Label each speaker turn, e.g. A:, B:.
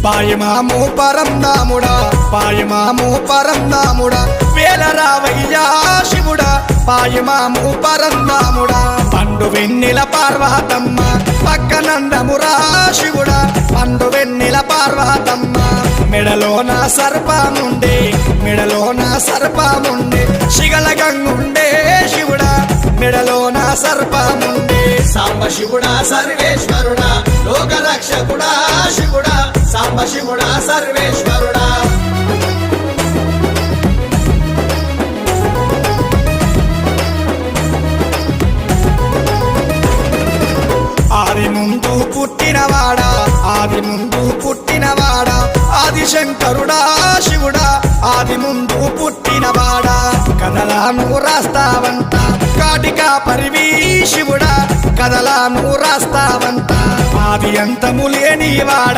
A: పాయమాము పరందాముడా పాయమాము పరందాముడా వేల రావయ్యా శివుడా పాయమాము పరందాముడా పండు వెన్నెల పార్వతమ్మ పక్కనందమురా శివుడా పండు వెన్నెల పార్వతమ్మ మెడలోన సర్పముండే మెడలోన సర్పముండే శిగల గంగుండే శివుడా మెడలోన సర్పముండే
B: సాంబ శివుడా సర్వేశ్వరుడా లోక రక్షకుడా శివుడా సాంబ శివుడా సర్వేశ్వరుడా
A: ఆది ముందు పుట్టినవాడా ఆది ముందు పుట్టినవాడా ఆది శంకరుడా శివుడా ఆది ముందు పుట్టినవాడా కథలాను రాస్తావంట కాటికా పరివి శివుడా కథలాను రాస్తావంట ఆది అంతము లేనివాడా